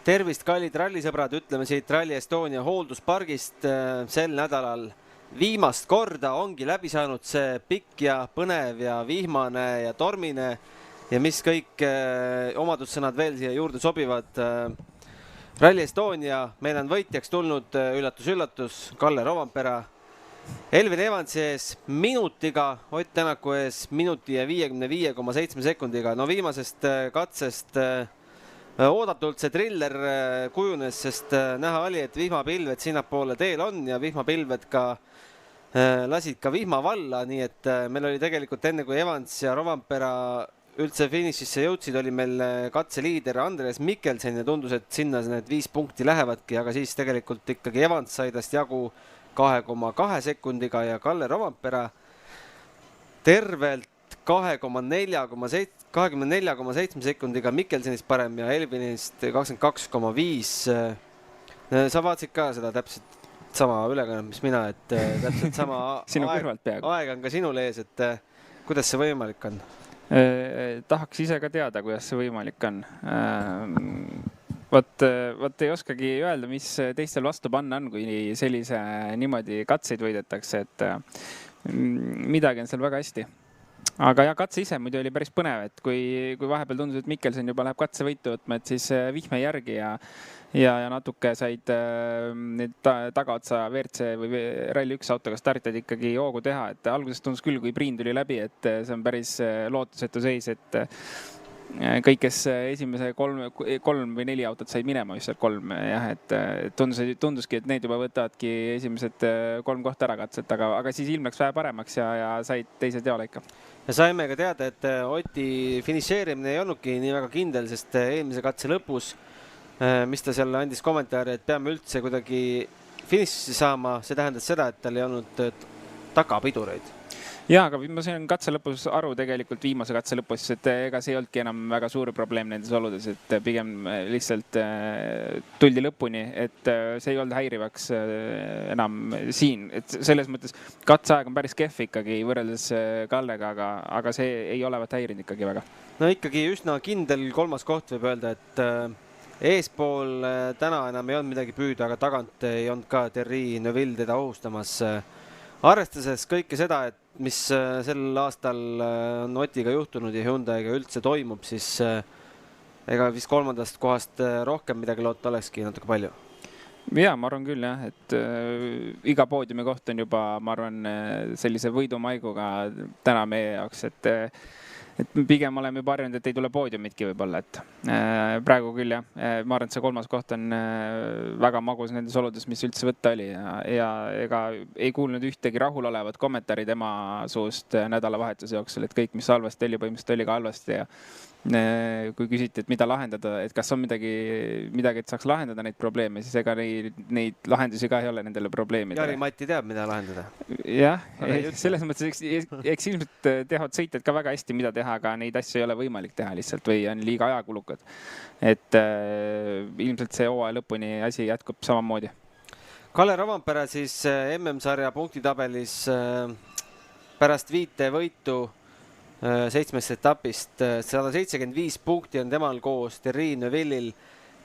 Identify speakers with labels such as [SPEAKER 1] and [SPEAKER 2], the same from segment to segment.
[SPEAKER 1] Tervist, kallid rallisõbrad, ütleme siit Rally Estonia hoolduspargist. Sel nädalal viimast korda ongi läbi saanud see pikk ja põnev ja vihmane ja tormine ja mis kõik omadussõnad veel siia juurde sobivad. Rally Estonia, meil on võitjaks tulnud, üllatus, Kalle Rovanpera. Elvin Evansi ees minutiga, Ott Tänaku ees minuti ja 55,7 sekundiga. No viimasest katsest oodatult see triller kujunes, sest näha oli, et vihmapilved sinnapoole teel on ja vihmapilved ka lasid ka vihma valla, nii et meil oli tegelikult enne, kui Evans ja Rovanpera üldse finišisse jõudsid, oli meil katseliider Andres Mikkelsen ja tundus, et sinna need 5 punkti lähevadki, aga siis tegelikult ikkagi Evans sai tast jagu 2,2 sekundiga ja Kalle Rovanpera tervelt 24,7 sekundiga Mikkelsenist parem ja Elvinist 22,5. Sa vaatasid ka seda täpselt sama ülekannet, mis mina, et täpselt sama aeg on ka sinul ees, et kuidas see võimalik on?
[SPEAKER 2] Tahaks ise ka teada, kuidas see võimalik on. Vot ei oskagi öelda, mis teistel vastu panna on, kui sellise niimoodi katseid võidetakse, et midagi on seal väga hästi. Aga ja katse ise muidu oli päris põnev, et kui vahepeal tundus, et Mikkelsen juba läheb katsevõitu võtma, et siis vihme järgi ja natuke said tagaotsa WRC või Rally 1 autoga startid ikkagi hoogu teha, et alguses tundus küll, kui Priin tuli läbi, et see on päris lootusetu seis, et kõik, kes esimese 3 või 4 autot said minema, mis seal 3, jah, et tunduski, et need juba võtavadki esimesed 3 kohta ära katset, aga siis ilmeks vähe paremaks ja said teised jaole ikka.
[SPEAKER 1] Ja saime ka teada, et Oti finišeerimine ei olnudki nii väga kindel, sest eelmise katse lõpus, mis ta seal andis kommentaari, et peame üldse kuidagi finišisse saama, see tähendas seda, et tal ei olnud tagapidureid.
[SPEAKER 2] Jaa, aga ma sain katse lõpus aru tegelikult viimase katse lõpus, et ega see ei olnudki enam väga suuri probleem nendes oludes, et pigem lihtsalt tuldi lõpuni, et see ei olnud häirivaks enam siin. Et selles mõttes katseaeg on päris kehv ikkagi võrreldes Kallega, aga see ei olevat häirinud ikkagi väga.
[SPEAKER 1] No ikkagi üsna kindel 3. koht võib öelda, et eespool täna enam ei olnud midagi püüda, aga tagant ei olnud ka Thierry Neuville teda ohustamas. Arvestades kõike seda, et mis sel aastal on Otiga juhtunud ja Hyundai'ga üldse toimub, siis ega vist 3. kohast rohkem midagi loota olekski natuke palju.
[SPEAKER 2] Jaa, ma arvan küll jah, et iga poodiumi koht on juba, ma arvan, sellise võidumaiguga täna meie jaoks, et pigem oleme juba harjunud, et ei tule poodiumitki võib-olla, et praegu küll jah, ma arvan, et see 3. koht on väga magus nendes oludes, mis üldse võtta oli ja ega ei kuulnud ühtegi rahulolevat kommentaari tema suust nädalavahetuse jooksul, et kõik, mis halvasti oli, põhimõtteliselt oli ka halvasti ja kui küsiti, et mida lahendada, et kas on midagi, et saaks lahendada neid probleeme, siis ega neid lahendusi ka ei ole nendele probleemidele.
[SPEAKER 1] Jari-Matti teab, mida lahendada.
[SPEAKER 2] Jah, selles mõttes, eks ilmselt teavad sõitjad ka väga hästi, mida teha, aga neid asju ei ole võimalik teha lihtsalt või on liiga ajakulukad. Et ilmselt see hooaja lõpuni asi jätkub samamoodi.
[SPEAKER 1] Kalle Rovanpera siis MM-sarja punktitabelis pärast 5 võitu 7 etapist 175 punkti on temal koos Thierry Neuvillil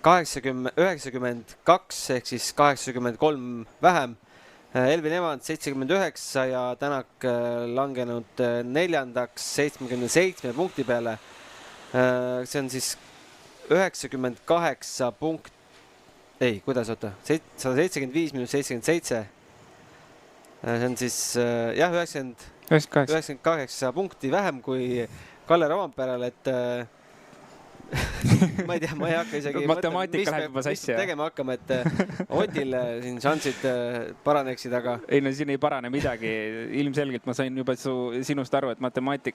[SPEAKER 1] 92 ehk siis 83 vähem. Elvin Evans 79 ja Tänak langenud 4. 77 punkti peale. See on siis 98 punkt. Ei, kuidas oota? 175 miinus 77. See on siis jah, 98 punkti vähem kui Kalle Rovanperal, et ma ei tea, ma ei hakka isegi
[SPEAKER 2] matemaatika läheb juba sassi
[SPEAKER 1] tegema hakkama, et Otil siin šansid paraneksid, aga
[SPEAKER 2] ei no siin ei parane midagi. Ilmselgelt ma sain juba sinust aru, et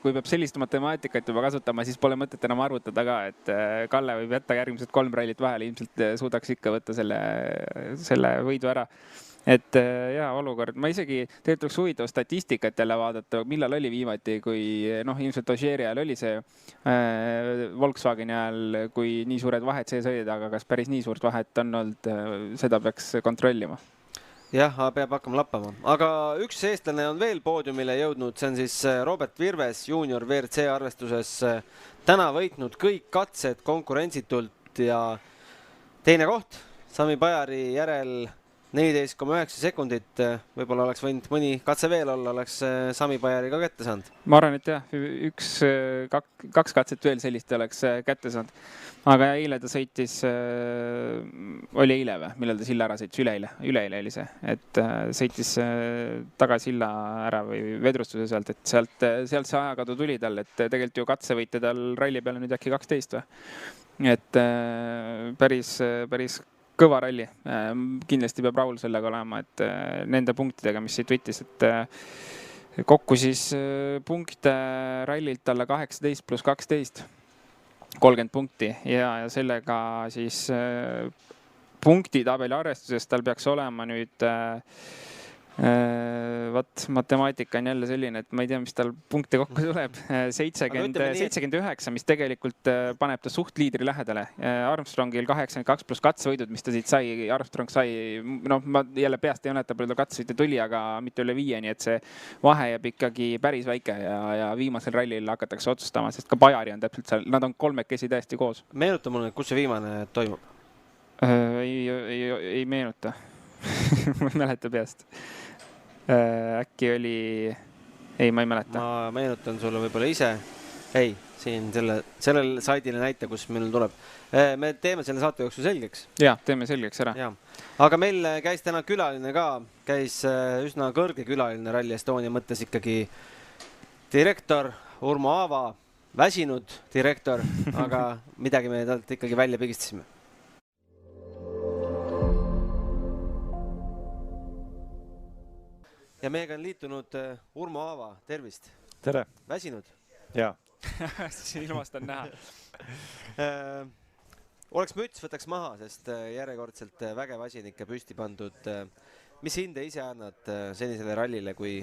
[SPEAKER 2] kui peab sellist matemaatikat juba kasutama, siis pole mõtet enam arvutada ka, et Kalle võib jätta järgmised 3 rallit vahele, ilmselt suudaks ikka võtta selle võidu ära. Et jaa, olukord, ma isegi tegelikult oleks huvitav statistikat jälle vaadata, millal oli viimati, kui ilmselt Ogieri ajal oli see Volkswageni ajal, kui nii suured vahed sees olid, aga kas päris nii suurt vahet on olnud, seda peaks kontrollima.
[SPEAKER 1] Jah, peab hakkama lappama. Aga üks eestlane on veel poodiumile jõudnud, see on siis Robert Virves juunior WRC arvestuses täna võitnud kõik katsed konkurentsitult ja teine koht Sami Pajari järel 14,9 sekundit, võib-olla oleks võinud mõni katse veel olla, oleks Sami Pajari ka kätte saanud.
[SPEAKER 2] Ma arvan, et jah, kaks katset veel sellist oleks kätte saanud. Aga eile ta sõitis, oli eile või, millal ta silla ära sõitis, üleeile oli see, et sõitis tagasilla ära või vedrustuse sealt, et sealt see ajakadu tuli tal, et tegelikult ju katsevõite tal ralli peale nüüd äkki 12 või. Et päris kõva ralli. Kindlasti peab rahul sellega olema, et nende punktidega, mis siit võttis, et kokku siis punkte rallilt alla 18 pluss 12, 30 punkti ja sellega siis punktitabeli arvestuses tal peaks olema nüüd matemaatika on jälle selline, et ma ei tea, mis tal punkte kokku tuleb. 79, mis tegelikult paneb ta suht liidri lähedale. Armstrongil 82 pluss katsevõidud, mis ta siit sai. Armstrong sai, ma jälle peast ei õnneta, palju katsevõite tuli, aga mitte üle 5, nii et see vahe jääb ikkagi päris väike ja viimasel rallil hakatakse otsustama, sest ka Pajari on täpselt seal, nad on kolmekesi täiesti koos.
[SPEAKER 1] Meenuta mulle, kus see viimane toimub?
[SPEAKER 2] Ei meenuta. Ma ei mäleta peast. Äkki oli... Ei, ma ei mäleta.
[SPEAKER 1] Ma meenutan sulle võib-olla ise. Ei, siin sellel saidile näite, kus meil tuleb. Me teeme selle saate jooksul selgeks.
[SPEAKER 2] Ja, teeme selgeks ära.
[SPEAKER 1] Ja. Aga meil käis täna külaline ka. Käis üsna kõrge külaline Rally Estonia mõttes ikkagi direktor Urmo Aava, väsinud direktor, aga midagi me talt ikkagi välja pigistasime. Ja meiega on liitunud Urmo Aava, tervist.
[SPEAKER 3] Tere.
[SPEAKER 1] Väsinud?
[SPEAKER 3] Jaa.
[SPEAKER 2] Ilmast on näha.
[SPEAKER 1] Oleks müts, võtaks maha, sest järjekordselt vägev asinikke püsti pandud. Mis hinde ise annad senisele rallile, kui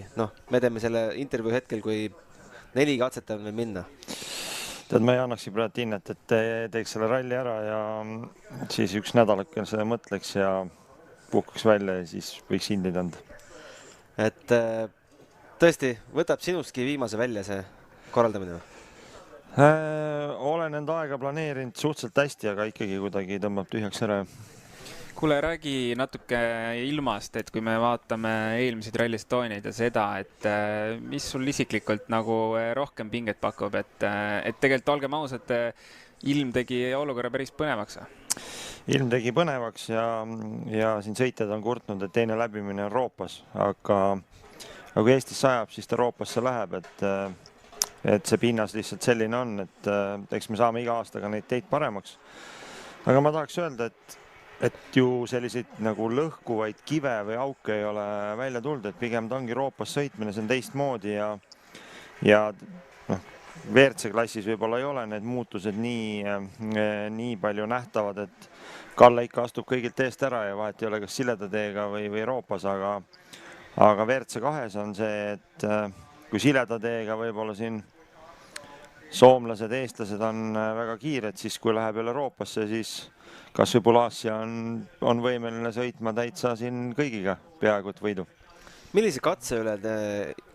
[SPEAKER 1] me teeme selle intervjuu hetkel, kui 4 katset on veel minna?
[SPEAKER 3] Tead, ma ei annakski praegu hinnet, et teeks selle ralli ära ja siis üks nädalake seda mõtleks ja puhkaks välja ja siis võiks hindeid anda.
[SPEAKER 1] Et tõesti, võtab sinustki viimase välja see korraldamine?
[SPEAKER 3] Olen enda aega planeerinud suhteliselt hästi, aga ikkagi kuidagi tõmbab tühjaks ära.
[SPEAKER 2] Kuule, räägi natuke ilmast, et kui me vaatame eelmiseid Rally Estoniaid ja seda, et mis sul isiklikult nagu rohkem pinget pakub, et tegelikult olgem ausad, ilm tegi olukorra päris põnevaks.
[SPEAKER 3] Ilm tegi põnevaks ja siin sõitjad on kurtnud, et teine läbimine on roopas, aga kui Eestis sajab, siis ta roopasse läheb, et see pinnas lihtsalt selline on, et eks me saame iga aastaga neid teid paremaks. Aga ma tahaks öelda, et ju selliseid nagu lõhkuvaid kive või auke ei ole välja tulnud, et pigem ta ongi roopas sõitmine, see on teistmoodi ja WRC klassis võib-olla ei ole need muutused nii palju nähtavad, et Kalle ikka astub kõigilt eest ära ja vahet ei ole kas sileda teega või roopas, aga WRC 2 on see, et kui sileda teega võib-olla siin soomlased, eestlased on väga kiired, siis kui läheb jälle roopasse, siis kas või Pulasia on võimeline sõitma täitsa siin kõigiga peaaegu et võidu.
[SPEAKER 1] Millise katse üle te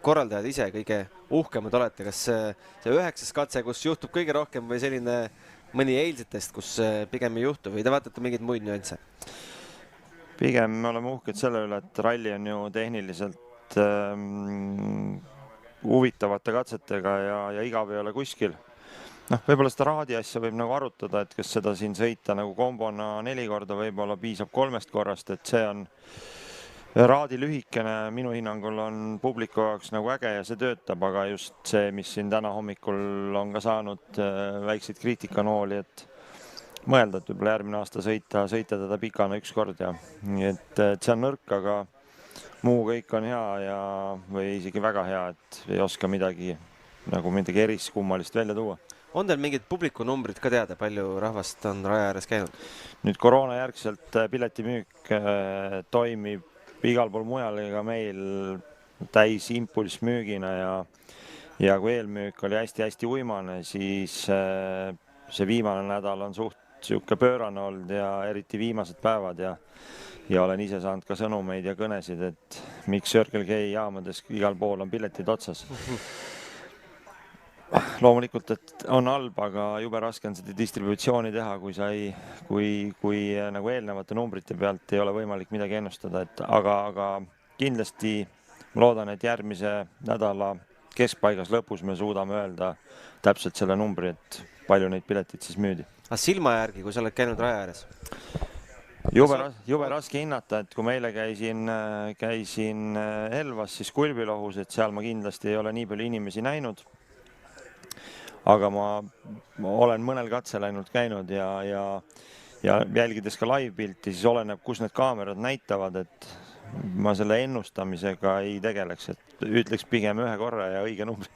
[SPEAKER 1] korraldajad ise kõige uhkemad olete? Kas see 9. katse, kus juhtub kõige rohkem või selline mõni eilsetest, kus pigem ei juhtu või te vaatate mingeid muid nüansse?
[SPEAKER 3] Pigem me oleme uhked selle üle, et ralli on ju tehniliselt huvitavate katsetega ja igav ei ole kuskil. Võib-olla seda raadi asja võib nagu arutada, et kas seda siin sõita nagu kombona 4 korda võib-olla piisab 3 korrast, et see on raadi lühikene, minu hinnangul on publiku jaoks nagu äge ja see töötab, aga just see, mis siin täna hommikul on ka saanud väikseid kriitikanooli, et mõelda, et võib-olla järgmine aasta sõita teda pikana 1 kord ja et see on nõrk, aga muu kõik on hea või isegi väga hea, et ei oska midagi eriskummalist välja tuua.
[SPEAKER 1] On teil mingid publikunumbrid ka teada, palju rahvast on raja ääres käinud?
[SPEAKER 3] Nüüd koroona järgselt piletimüük toimib igal pool mujal ega meil täis impulssmüügina ja kui eelmüük oli hästi-hästi uimane, siis see viimane nädal on suht siuke pöörane olnud ja eriti viimased päevad ja olen ise saanud ka sõnumeid ja kõnesid, et miks Circle K jaamades igal pool on piletid otsas. loomulikult, et on halb, aga jube raske on seda distributsiooni teha, kui nagu eelnevate numbrite pealt ei ole võimalik midagi ennustada, et aga kindlasti ma loodan, et järgmise nädala keskpaigas lõpus me suudame öelda täpselt selle numbri, et palju neid piletid siis müüdi.
[SPEAKER 1] Aga silma järgi, kui sa oled käinud raja ääres?
[SPEAKER 3] Jube raske hinnata, et kui ma eile käisin Elvas, siis Kulbilohus, et seal ma kindlasti ei ole nii palju inimesi näinud. Aga ma olen mõnel katsel ainult käinud ja jälgides ka live-pilti, siis oleneb, kus need kaamerad näitavad, et ma selle ennustamisega ei tegeleks, et ütleks pigem ühe korra ja õige numbri.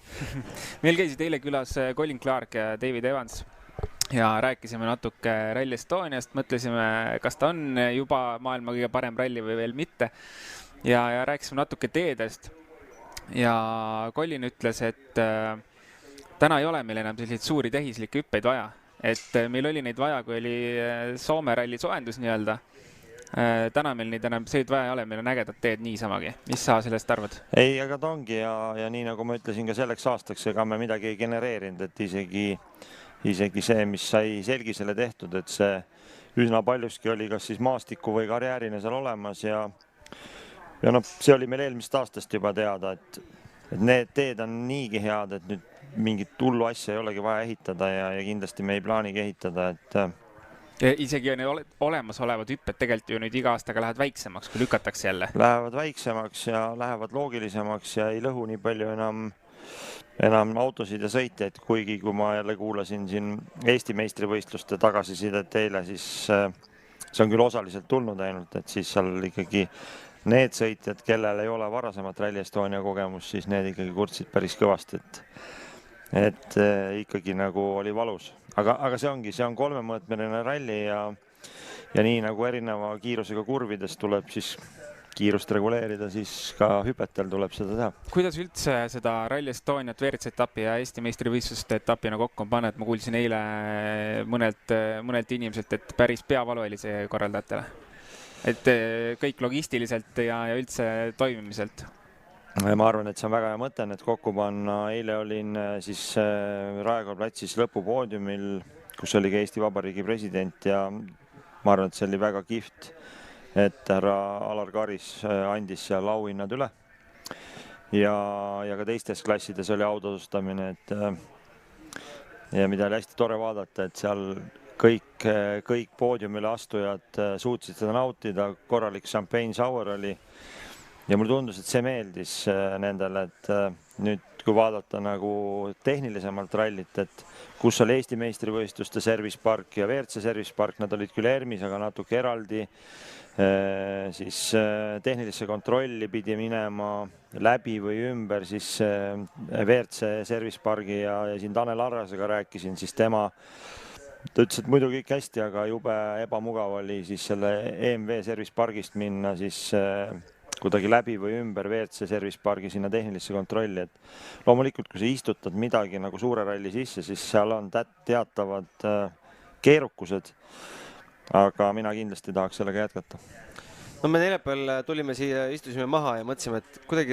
[SPEAKER 2] Meil käisid eile külas Colin Clark ja David Evans ja rääkisime natuke Rally Estoniast, mõtlesime, kas ta on juba maailma kõige parem ralli või veel mitte ja rääkisime natuke teedest ja Colin ütles, et täna ei ole meil enam selliseid suuri tehislikke hüppeid vaja, et meil oli neid vaja, kui oli Soome ralli soojendus nii-öelda. Täna meil neid enam seid vaja ei ole, meil on ägedad teed niisamagi. Mis sa sellest arvad?
[SPEAKER 3] Ei, aga ta ongi ja nii nagu ma ütlesin ka selleks aastaks, ega me midagi ei genereerinud, et isegi see, mis sai selgisele tehtud, et see üsna paljuski oli kas siis maastiku või karjäärina seal olemas ja see oli meil eelmist aastast juba teada, et need teed on niigi head, et nüüd mingit hullu asja ei olegi vaja ehitada ja kindlasti me ei plaanigi ehitada, et
[SPEAKER 2] ja isegi olemasolevad hüpped tegelikult ju nüüd iga aastaga lähevad väiksemaks, kui lükatakse jälle.
[SPEAKER 3] Lähevad väiksemaks ja lähevad loogilisemaks ja ei lõhu nii palju enam autosid ja sõitjaid, kuigi kui ma jälle kuulasin siin Eesti meistrivõistluste tagasisidet eile, siis see on küll osaliselt tulnud ainult, et siis seal ikkagi need sõitjad, kellel ei ole varasemat Rally Estonia kogemus, siis need ikkagi kurtsid päris kõvasti, et ikkagi nagu oli valus. Aga see on kolmemõõtmeline ralli ja nii nagu erineva kiirusega kurvides tuleb siis kiirust reguleerida, siis ka hüpetel tuleb seda teha.
[SPEAKER 2] Kuidas üldse seda Rally Estoniat WRC-etappi ja Eesti meistrivõistluste etapina kokku on pannud? Ma kuulsin eile mõnelt inimeselt, et päris peavalu oli see korraldajatele. Et kõik logistiliselt ja üldse toimimiselt.
[SPEAKER 3] Ma arvan, et see on väga hea mõte, et kokku panna. Eile olin siis Raekoja platsis lõpupoodiumil, kus oli ka Eesti Vabariigi president ja ma arvan, et see oli väga kihvt, et härra Alar Karis andis seal auhinnad üle ja ka teistes klassides oli autastamine, ja mida oli hästi tore vaadata, et seal kõik poodiumile astujad suutsid seda nautida, korralik champagne sour oli ja mulle tundus, et see meeldis nendele, et nüüd kui vaadata nagu tehnilisemalt rallit, et kus oli Eesti meistrivõistluste service park ja WRC service park, nad olid küll ERMis, aga natuke eraldi, siis tehnilisse kontrolli pidi minema läbi või ümber siis WRC service pargi ja siin Tanel Arrasega rääkisin, siis ta ütles, et muidu kõik hästi, aga jube ebamugav oli siis selle EMV service pargist minna siis kuidagi läbi või ümber WRC service pargi sinna tehnilisse kontrolli, et loomulikult, kui sa istutad midagi nagu suure ralli sisse, siis seal on teatavad keerukused, aga mina kindlasti tahaks sellega jätkata.
[SPEAKER 1] No me neljapäeval tulime siia, istusime maha ja mõtlesime, et kuidagi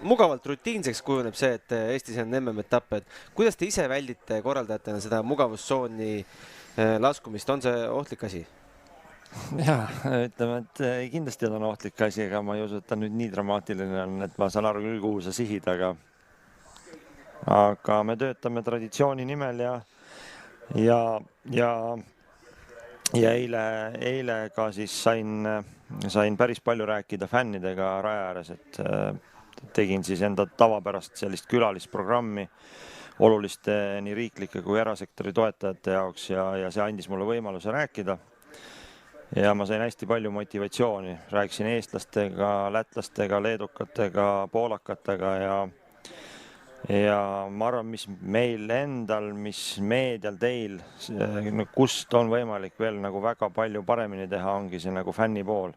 [SPEAKER 1] mugavalt rutiinseks kujuneb see, et Eestis on MM-etapp, et kuidas te ise väldite korraldajatena seda mugavussooni laskumist, on see ohtlik asi?
[SPEAKER 3] Jaa, ütleme, et kindlasti on ohtlik asi, aga ma ei usu, et ta nüüd nii dramaatiline on, et ma saan aru küll, kuhu sa sihid, aga me töötame traditsiooni nimel ja eile ka siis sain päris palju rääkida fännidega raja ääres, et tegin siis enda tavapärast sellist külalisprogrammi oluliste nii riiklike kui erasektori toetajate jaoks ja see andis mulle võimaluse rääkida. Ja ma sain hästi palju motivatsiooni, rääkisin eestlastega, lätlastega, leedukatega, poolakatega ja ma arvan, mis meil endal, mis meedial teil, kust on võimalik veel nagu väga palju paremini teha, ongi see nagu fänni pool.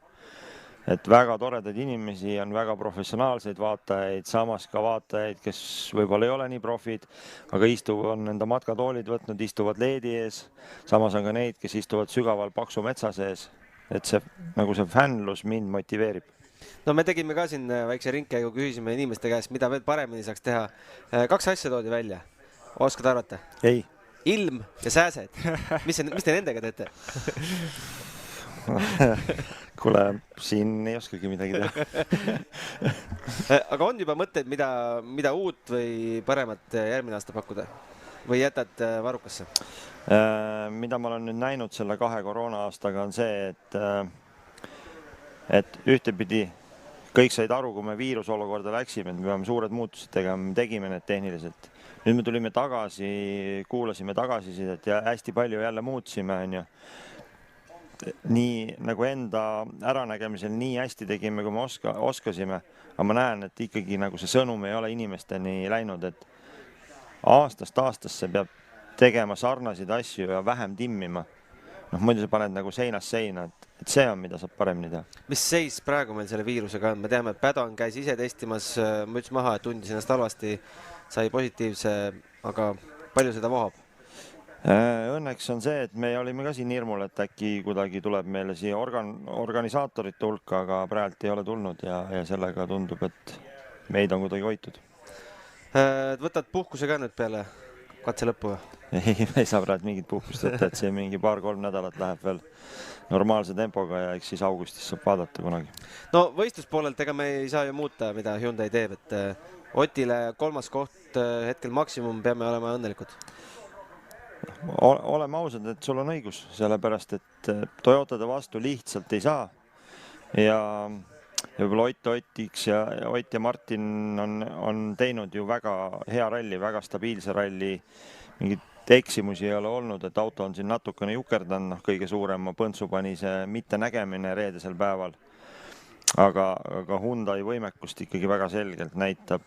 [SPEAKER 3] Et väga toredaid inimesi on väga professionaalseid vaatajaid, samas ka vaatajaid, kes võib-olla ei ole nii profid, aga on enda matkatoolid võtnud, istuvad leedi ees. Samas on ka neid, kes istuvad sügaval paksu metsa sees. Et see fännlus mind motiveerib.
[SPEAKER 1] No me tegime ka siin väikse ringkäigu, küsisime inimeste käest, mida veel paremini saaks teha. 2 asja toodi välja. Oskad arvata?
[SPEAKER 3] Ei.
[SPEAKER 1] Ilm ja sääsed. Mis te nendega teete?
[SPEAKER 3] Kuule, siin ei oskagi midagi teha.
[SPEAKER 1] Aga on juba mõtteid, mida uut või paremat järgmine aasta pakkuda? Või jätad varukasse?
[SPEAKER 3] Mida ma olen nüüd näinud selle 2 koroona aastaga on see, et ühtepidi kõik said aru, kui me viirusolukorda läksime, et me peame suured muutused tegema, me tegime need tehniliselt. Nüüd me tulime tagasi, kuulasime tagasisidet ja hästi palju jälle muutsime, on ju. Nii nagu enda äranägemisel nii hästi tegime, kui me oskasime, aga ma näen, et ikkagi nagu see sõnum ei ole inimesteni läinud, et aastast aastasse peab tegema sarnasid asju ja vähem timmima. Muidu sa paned nagu seinast seina, et see on, mida saab paremini teha.
[SPEAKER 1] Mis seis praegu meil selle viirusega on? Me teame, et Pädon käis ise testimas, müts maha, et tundis ennast halvasti, sai positiivse, aga palju seda vohab?
[SPEAKER 3] Õnneks on see, et me olime ka siin hirmul, et äkki kuidagi tuleb meile siia organisaatorite hulka, aga praegu ei ole tulnud ja sellega tundub, et meid on kuidagi hoitud.
[SPEAKER 1] Võtad puhkuse ka nüüd peale katse lõppu?
[SPEAKER 3] Ei, me ei saa praegu mingit puhkust võtta, et see mingi 2-3 nädalat läheb veel normaalse tempoga ja eks siis augustis saab vaadata kunagi. No
[SPEAKER 1] võistluspoolelt ega me ei saa ju muuta, mida Hyundai teeb, et Otile 3. koht hetkel maksimum, peame olema õnnelikud.
[SPEAKER 3] Oleme ausad, et sul on õigus, sellepärast, et Toyotade vastu lihtsalt ei saa ja võib-olla Ott ja Martin on teinud ju väga hea ralli, väga stabiilse ralli, mingit eksimusi ei ole olnud, et auto on siin natukene jukerdan, kõige suurema põntsu pani see mitte nägemine reedesel päeval. Aga Hyundai võimekust ikkagi väga selgelt näitab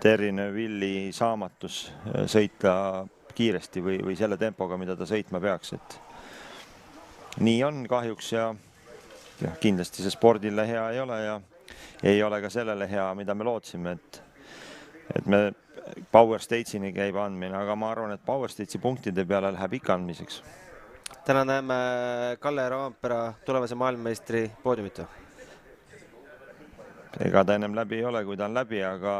[SPEAKER 3] Terry Neuvilli saamatus sõita kiiresti või selle tempoga, mida ta sõitma peaks. Et nii on kahjuks ja kindlasti see spordile hea ei ole ja ei ole ka sellele hea, mida me lootsime, et me Power Stage'ini käib andmine, aga ma arvan, et Power Stage'i punktide peale läheb ikka andmiseks.
[SPEAKER 1] Täna näeme Kalle Roompera tulevase maailmameistri poodiumitu.
[SPEAKER 3] Ega ta ennem läbi ei ole, kui ta on läbi, aga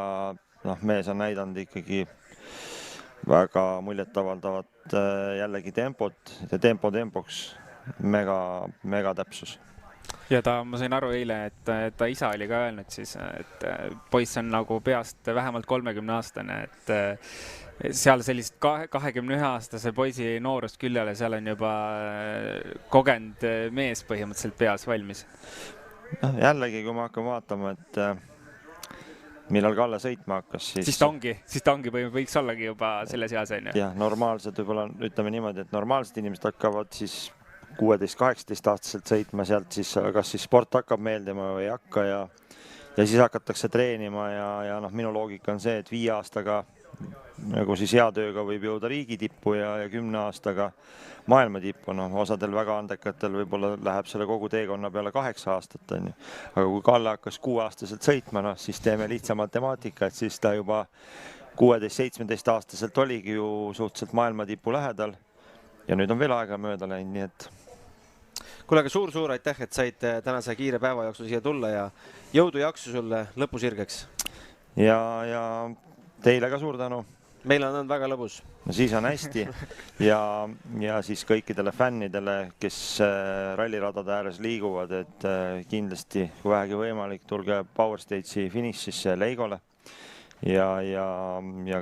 [SPEAKER 3] mees on näidanud ikkagi väga muljetavaldavad jällegi tempot ja tempoks mega täpsus.
[SPEAKER 2] Ja ma sain aru eile, et ta isa oli ka öelnud siis, et poiss on nagu peast vähemalt 30-aastane, et seal sellist 21-aastase poisi noorust küljele, seal on juba kogenud mees põhimõtteliselt peas valmis.
[SPEAKER 3] Jällegi, kui ma hakkan vaatama, et millal Kalle sõitma hakkas,
[SPEAKER 2] siis ta ongi võiks ollagi juba selles eas on ju.
[SPEAKER 3] Ja normaalselt võib-olla ütleme niimoodi, et normaalsed inimesed hakkavad siis 16-18 aastaselt sõitma sealt, siis kas siis sport hakkab meeldima või ei hakka ja siis hakatakse treenima ja minu loogika on see, et 5 aastaga nagu siis hea tööga võib jõuda riigi tippu ja 10 aastaga maailma tippu. Osadel väga andekatel võib-olla läheb selle kogu teekonna peale 8 aastat. On ju. Aga kui Kalle hakkas 6-aastaselt sõitma, siis teeme lihtsa matemaatika, et siis ta juba 16-17 aastaselt oligi ju suhteliselt maailma tipu lähedal ja nüüd on veel aega mööda läinud, nii et
[SPEAKER 1] Kuule, aga suur aitäh, et said tänase kiire päeva jooksul siia tulla ja jõudu jaksu sulle lõpusirgeks.
[SPEAKER 3] Ja teile ka suur tänu.
[SPEAKER 1] Meil on väga lõbus.
[SPEAKER 3] No siis on hästi ja siis kõikidele fännidele, kes ralliradade ääres liiguvad, et kindlasti, kui vähegi võimalik, tulge Power Stage'i finišisse Leigole ja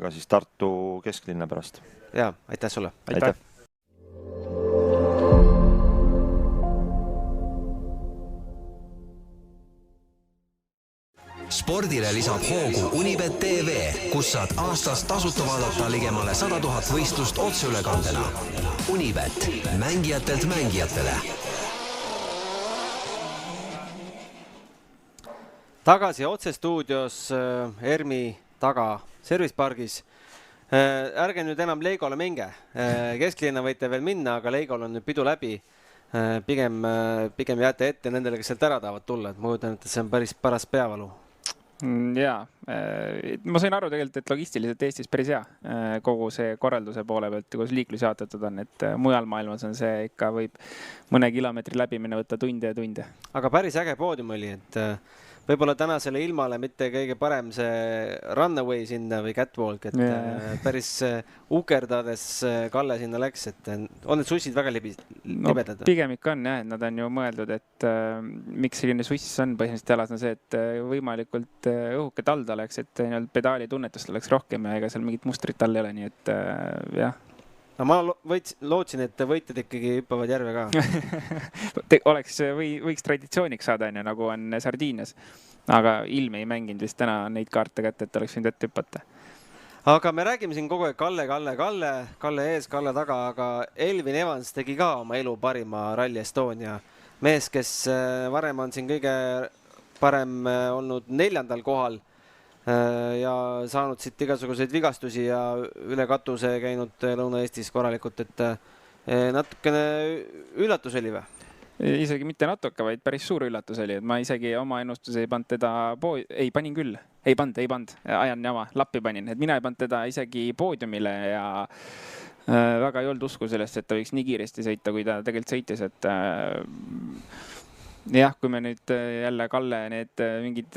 [SPEAKER 3] ka siis Tartu kesklinna pärast.
[SPEAKER 1] Ja, aitäh sulle.
[SPEAKER 3] Aitäh.
[SPEAKER 4] Spordile lisab hoogu Unibet TV, kus saad aastas tasuta vaadata ligemale 100 000 võistlust otseülekandena. Unibet, mängijatelt mängijatele.
[SPEAKER 1] Tagasi otsestuudios ERMi taga Servicepargis. Ärge nüüd enam Leigole minge. Kesklinna võite veel minna, aga Leigol on nüüd pidu läbi. Pigem jääte ette nendele, kes sealt ära tahavad tulla. Ma kujutan, et see on päris paras peavalu.
[SPEAKER 2] Jaa, ma sain aru tegelikult, et logistiliselt Eestis päris hea kogu see korralduse poole pealt, kus liiklus jaotatud on, et mujal maailmas on see ikka võib mõne kilomeetri läbimine võtta tunde ja tunde.
[SPEAKER 1] Aga päris äge poodium oli, et võib-olla tänasele ilmale mitte kõige parem see runaway sinna või catwalk, et päris ukerdades Kalle sinna läks, et on need sussid väga libedad?
[SPEAKER 2] Pigem ikka on jah, et nad on ju mõeldud, et miks selline suss on põhimõtteliselt jalas, on see, et võimalikult õhuke tald oleks, et pedaali tunnetust oleks rohkem ja ega seal mingit mustrit all ei ole, nii et jah.
[SPEAKER 1] No ma lootsin, et võitjad ikkagi hüppavad järve ka.
[SPEAKER 2] Võiks traditsiooniks saada, nagu on Sardiinias. Aga ilm ei mänginud vist täna neid kaarte kätte, et oleks võinud ette hüppata.
[SPEAKER 1] Aga me räägime siin kogu aeg Kalle ees, Kalle taga, aga Elvin Evans tegi ka oma elu parima Rally Estonia. Mees, kes varem on siin kõige parem olnud 4. kohal ja saanud siit igasuguseid vigastusi ja üle katuse käinud Lõuna-Eestis korralikult, et natukene üllatus oli või?
[SPEAKER 2] Isegi mitte natuke, vaid päris suur üllatus oli, et ma isegi oma ennustus ei pannud teda panin küll, ei pannud, ajan jama, lappi panin, et mina ei pannud teda isegi poodiumile ja väga ei olnud usku sellest, et ta võiks nii kiiresti sõita, kui ta tegelikult sõitis, et jah, kui me nüüd jälle Kalle need mingid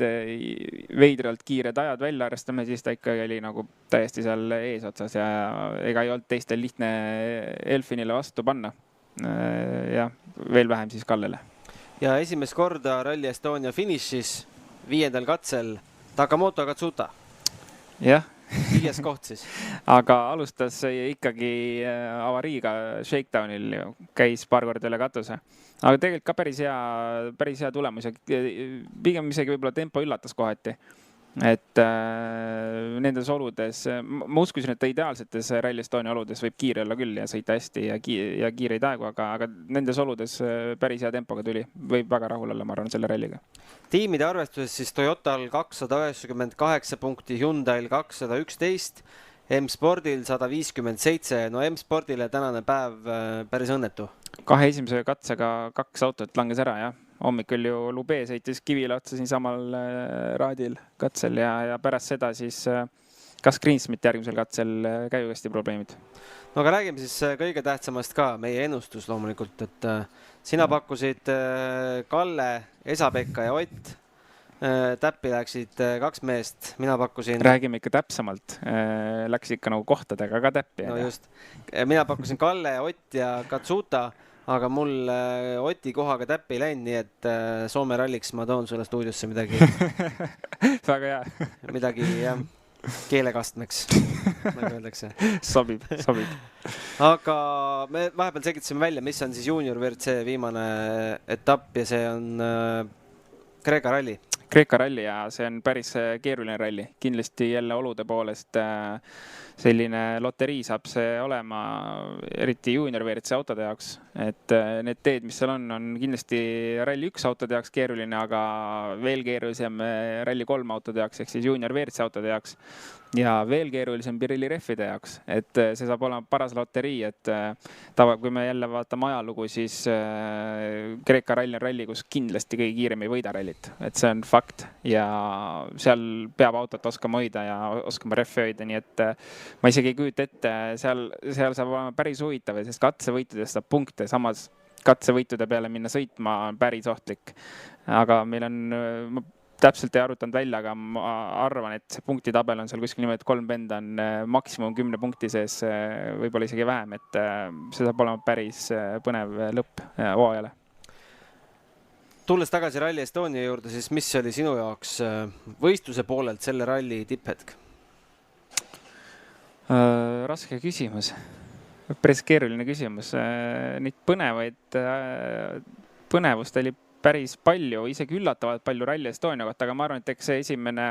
[SPEAKER 2] veidralt kiired ajad välja arvestame, siis ta ikka oli nagu täiesti seal eesotsas ja ega ei olnud teistel lihtne Elfinile vastu panna. Ja veel vähem siis Kallele.
[SPEAKER 1] Ja esimest korda Rally Estonia finišis 5. katsel Takamoto Katsuta.
[SPEAKER 2] Jah.
[SPEAKER 1] 5. koht siis.
[SPEAKER 2] Aga alustas ikkagi avariiga Shakedownil, käis paar korda üle katuse. Aga tegelikult ka päris hea tulemus ja pigem isegi võib-olla tempo üllatas kohati. Et nendes oludes, ma uskusin, et ta ideaalsetes Rally Estonia oludes võib kiire olla küll ja sõita hästi ja kiireid aegu, aga nendes oludes päris hea tempoga tuli. Võib väga rahul olla, ma arvan, selle ralliga.
[SPEAKER 1] Tiimide arvestuses siis Toyotal 298 punkti, Hyundai'l 211, M-Spordil 157. No M-Spordile tänane päev päris õnnetu.
[SPEAKER 2] 2 esimese katsega 2 autot langes ära, jah. Hommikul ju Lube sõitis kivile otsa siin samal raadil katsel ja pärast seda siis kas Greensmith järgmisel katsel käivasti probleemid.
[SPEAKER 1] No aga räägime siis kõige tähtsamast ka, meie ennustus loomulikult, et sina pakkusid Kalle, Esa-Pekka ja Ott. Täppi läksid 2 meest, mina pakkusin...
[SPEAKER 2] Räägime ikka täpsemalt, läks ikka nagu kohtadega ka täppi.
[SPEAKER 1] No just, mina pakkusin Kalle, Ott ja Katsuta, aga mul Oti kohaga täppi ei läinud, nii et Soome ralliks ma toon sulle stuudiosse midagi.
[SPEAKER 2] Väga hea.
[SPEAKER 1] Midagi jah, keelekastmeks, nagu öeldakse.
[SPEAKER 2] Sobib.
[SPEAKER 1] Aga me vahepeal selgitasime välja, mis on siis Junior WRC viimane etapp ja see on Kreeka ralli.
[SPEAKER 2] Kreeka ralli ja see on päris keeruline ralli. Kindlasti jälle olude poolest selline loterii saab see olema eriti Junior WRC autode jaoks. Et need teed, mis seal on kindlasti ralli 1 autode jaoks keeruline, aga veel keerulisem ralli 3 autode jaoks, ehk siis Junior WRC autode jaoks. Ja veel keerulisem Pirelli rehvide jaoks, et see saab olema paras loterii, et kui me jälle vaatame ajalugu, siis Kreeka ralli on ralli, kus kindlasti kõige kiirem ei võida rallit, et see on fakt ja seal peab autot oskama hoida ja oskama rehvi hoida, nii et ma isegi ei kujuta ette, seal saab olema päris huvitav, sest katsevõitudest saab punkte, samas katsevõitude peale minna sõitma on päris ohtlik, aga meil on täpselt ei arutanud välja, aga ma arvan, et see punktitabel on seal kuskil niimoodi, et 3 venda on maksimum 10 punkti sees, võib-olla isegi vähem, et see saab olema päris põnev lõpp hooajale. Tulles
[SPEAKER 1] tagasi Rally Estonia juurde, siis mis oli sinu jaoks võistluse poolelt selle ralli tipphetk?
[SPEAKER 2] Raske küsimus. Päris keeruline küsimus. Neid põnevust oli päris palju, isegi üllatavalt palju Rally Estonia kohta, aga ma arvan, et eks see esimene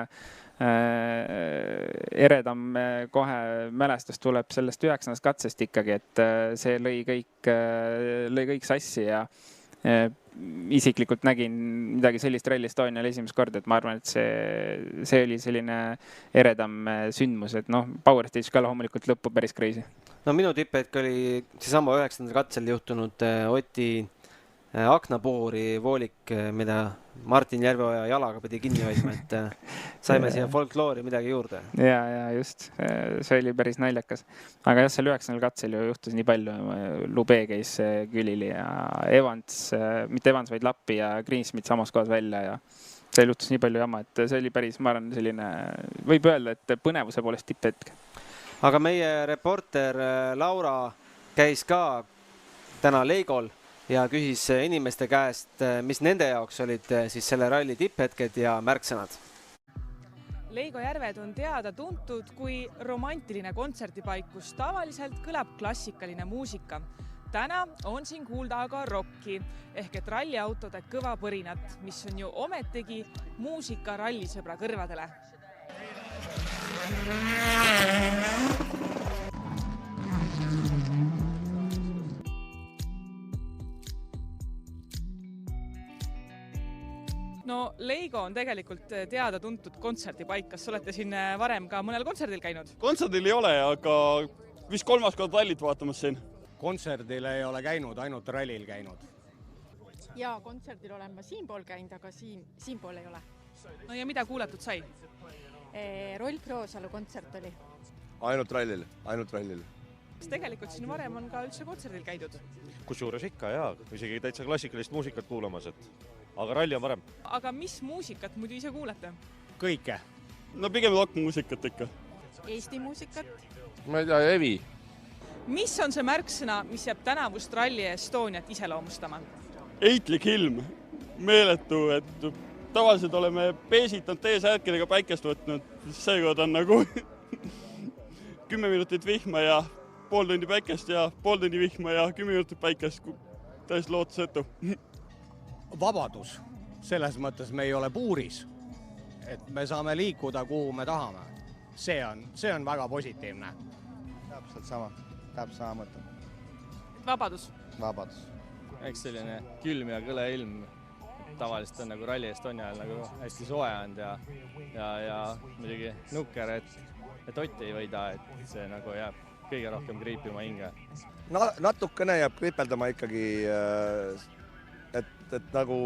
[SPEAKER 2] eredam kohe mälestus tuleb sellest 9. katsest ikkagi, et see lõi kõik sassi ja isiklikult nägin midagi sellist Rally Estonial esimest korda, et ma arvan, et see oli selline eredam sündmus, et Power Stage ka loomulikult lõppu päris crazy.
[SPEAKER 1] No minu tipphetk oli seesama 9. katsel juhtunud Oti aknapoori voolik, mida Martin Järveoja jalaga pidi kinni hoidma, et saime siia folkloori midagi juurde.
[SPEAKER 2] Ja just, see oli päris naljakas. Aga jah, seal 9. katsel ju juhtus nii palju. Lube käis külili ja Evans, mitte Evans, vaid Lappi ja Greensmith samas kohas välja ja seal juhtus nii palju jama, et see oli päris, ma arvan, selline, võib öelda, et põnevuse poolest tipphetk.
[SPEAKER 1] Aga meie reporter Laura käis ka täna Leigol ja küsis inimeste käest, mis nende jaoks olid siis selle ralli tipphetked ja märksõnad.
[SPEAKER 5] Leigo järved on teada-tuntud kui romantiline kontserdipaik, kus tavaliselt kõlab klassikaline muusika. Täna on siin kuulda aga rocki ehk et ralliautode kõva põrinat, mis on ju ometegi muusika rallisõbra kõrvadele. No Leigo on tegelikult teada-tuntud kontserdipaik. Kas olete siin varem ka mõnel kontserdil käinud?
[SPEAKER 6] Kontserdil ei ole, aga vist 3. kord rallit vaatamas siin.
[SPEAKER 7] Kontserdil ei ole käinud, ainult rallil käinud.
[SPEAKER 8] Ja kontserdil olen ma siinpool käinud, aga siinpool ei ole.
[SPEAKER 5] No ja mida kuulatud sai?
[SPEAKER 8] Rolf Roosalu kontsert oli.
[SPEAKER 9] Ainult rallil.
[SPEAKER 5] Kas tegelikult siin varem on ka üldse kontserdil käidud?
[SPEAKER 10] Kusjuures ikka jaa, isegi täitsa klassikalist muusikat kuulamas, aga ralli on varem.
[SPEAKER 5] Aga mis muusikat muidu ise kuulate?
[SPEAKER 7] Kõike.
[SPEAKER 6] No pigem rock-muusikat ikka.
[SPEAKER 8] Eesti muusikat.
[SPEAKER 9] Ma ei tea, Evi.
[SPEAKER 5] Mis on see märksõna, mis jääb tänavust Rally Estoniat iseloomustama?
[SPEAKER 6] Eitlik ilm. Meeletu, et tavaliselt oleme peesitanud T-särkidega päikest võtnud. Seekord on nagu 10 minutit vihma ja pool tundi päikest ja pool tundi vihma ja 10 minutit päikest. Täiesti lootusetu.
[SPEAKER 7] Vabadus. Selles mõttes me ei ole puuris, et me saame liikuda, kuhu me tahame. See on väga positiivne.
[SPEAKER 3] Täpselt sama mõte.
[SPEAKER 5] Vabadus.
[SPEAKER 11] Eks selline külm ja kõle ilm. Tavaliselt on nagu Rally Estonia nagu hästi soe and ja muidugi nukker, et Ott ei võida, et see nagu jääb kõige rohkem kriipima hinge.
[SPEAKER 9] Natukene jääb kripeldama ikkagi, et nagu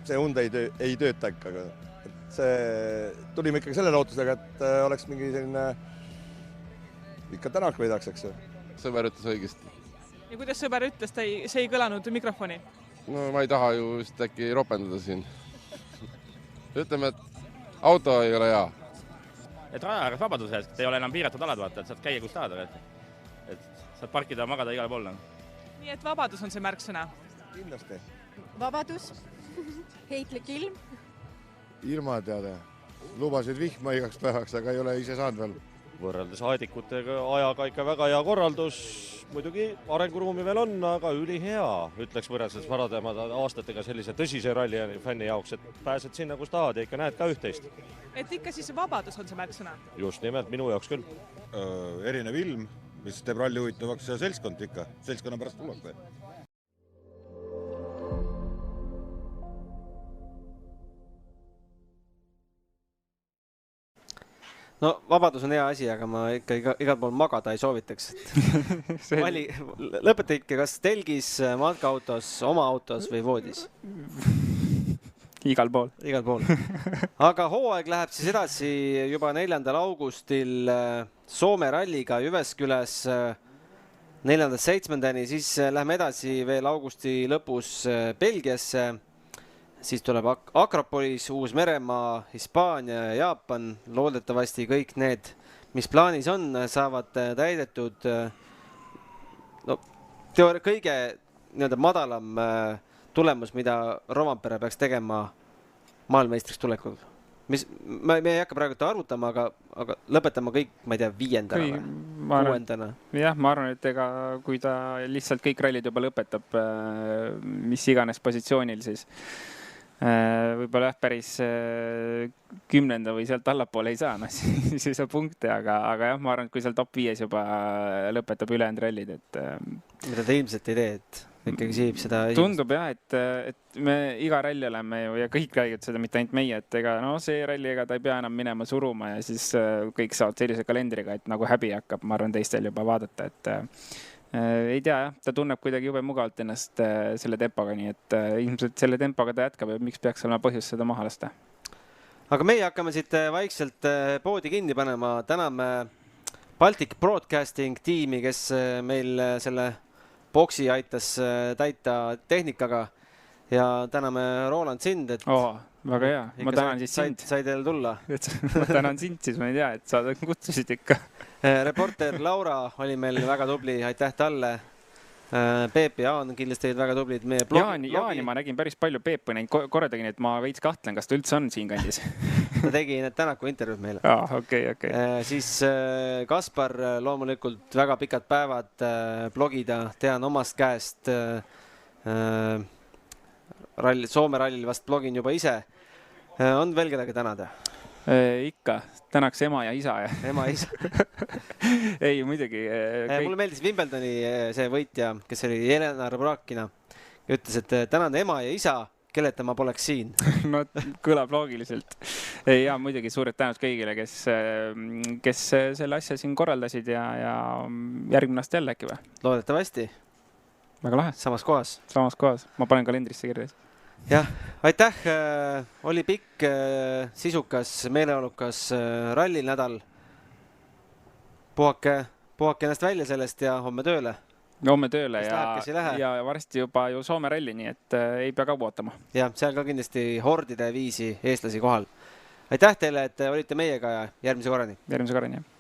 [SPEAKER 9] see und ei tööta ikka. Tulime ikkagi selle lootusega, et oleks mingi selline ikka Tänak võidaks, eks.
[SPEAKER 12] Sõber ütles õigesti.
[SPEAKER 5] Ja kuidas sõber ütles, see ei kõlanud mikrofoni?
[SPEAKER 12] No ma ei taha ju vist äkki ropendada siin. Ütleme, et auto ei ole hea.
[SPEAKER 13] Et rajaäärest vabaduse eest, ei ole enam piiratud alad, vaata, et saad käia kus tahad, et saad parkida ja magada igale pool.
[SPEAKER 5] Nii et vabadus on see märksõna?
[SPEAKER 9] Kindlasti.
[SPEAKER 8] Vabadus, heitlik ilm.
[SPEAKER 14] Ilmateade. Lubasid vihma igaks päevaks, aga ei ole ise saanud veel.
[SPEAKER 10] Võrreldes aedikutega ajaga ikka väga hea korraldus. Muidugi arenguruumi veel on, aga ülihea. Ütleks võrreldes varademad aastatega sellise tõsise ralli fänni jaoks, et pääsed sinna, kus tahad ja ikka näed ka üht-teist.
[SPEAKER 5] Et ikka siis vabadus on see märksõna?
[SPEAKER 10] Just nimelt, minu jaoks küll.
[SPEAKER 14] Erinev ilm, mis teeb ralli huvitavaks ja seltskond ikka. Seltskonna pärast tullakse.
[SPEAKER 1] No vabadus on hea asi, aga ma ikka igal pool magada ei soovitaks. Lõpeta ikka kas telgis, matkaautos, oma autos või voodis?
[SPEAKER 2] Igal pool.
[SPEAKER 1] Aga hooaeg läheb siis edasi juba 4. augustil Soome ralliga Jyväskyläs 4.–7. Siis lähme edasi veel augusti lõpus Belgiasse. Siis tuleb Akropolis, Uus-Meremaa, Hispaania ja Jaapan. Loodetavasti kõik need, mis plaanis on, saavad täidetud. No, kõige madalam tulemus, mida Rovanperä peaks tegema maailmameistriks tulekul. Me ei hakka praegu arvutama, aga lõpetama kõik, ma ei tea, 5. või 6.
[SPEAKER 2] Jah, ma arvan, et kui ta lihtsalt kõik rallid juba lõpetab, mis iganes positsioonil, siis võib-olla päris 10. või sealt allapoole ei saa, siis ei saa punkte, aga jah, ma arvan, et kui seal top 5 juba lõpetab ülejäänud rallid, et
[SPEAKER 1] mida ta ilmselt ei tee, et ikkagi siib seda
[SPEAKER 2] tundub jah, et me iga ralli oleme ju ja kõik räägivad seda, mitte ainult meie, et see ralli, ta ei pea enam minema suruma ja siis kõik saavad sellise kalendriga, et nagu häbi hakkab, ma arvan, teistel juba vaadata, et ei tea jah, ta tunneb kuidagi jube mugavalt ennast selle tempoga, nii et ilmselt selle tempoga ta jätkab ja miks peaks olema põhjus seda maha lasta.
[SPEAKER 1] Aga meie hakkame siit vaikselt poodi kinni panema. Täname Baltic Broadcasting tiimi, kes meil selle boksi aitas täita tehnikaga. ja täname Roland sind, et
[SPEAKER 2] väga hea, ma tänan siis sind.
[SPEAKER 1] Sai teil tulla.
[SPEAKER 2] Ma tänan sind siis, ma ei tea, et sa kutsusid ikka.
[SPEAKER 1] Reporter Laura oli meil väga tubli, aitäh talle. Peep ja Jaan kindlasti olid väga tublid.
[SPEAKER 2] Jaani ma nägin päris palju, Peep on näinud korradagi, et ma veits kahtlen, kas ta üldse on siin kandis.
[SPEAKER 1] Ta tegi need Tänaku intervjuud meile.
[SPEAKER 2] Okay.
[SPEAKER 1] Siis Kaspar loomulikult väga pikad päevad blogida, tean omast käest. Soome rallil vast blogin juba ise. On veel kedagi tänada?
[SPEAKER 2] Ikka, tänaks ema ja isa.
[SPEAKER 1] Ema ja isa.
[SPEAKER 2] Ei, muidugi.
[SPEAKER 1] Mulle meeldis Wimbledoni see võitja, kes oli Jelena Rybakina, ütles, et tänan ema ja isa, kelleta ma poleks siin.
[SPEAKER 2] No, kõlab loogiliselt. Ja muidugi suured tänud kõigile, kes selle asja siin korraldasid ja järgmine aasta jälle äkki või?
[SPEAKER 1] Loodetavasti.
[SPEAKER 2] Väga lahe.
[SPEAKER 1] Samas kohas.
[SPEAKER 2] Samas kohas. Ma panen kalendrisse kirja.
[SPEAKER 1] Jah, aitäh. Oli pikk, sisukas, meeleolukas rallinädal. Puhake ennast välja sellest ja homme tööle.
[SPEAKER 2] Homme tööle ja varsti juba ju Soome ralli, nii et ei pea kaua ootama.
[SPEAKER 1] Ja, seal ka kindlasti hordide viisi eestlasi kohal. Aitäh teile, et olite meiega ja järgmise korrani.
[SPEAKER 2] Järgmise korrani, jah.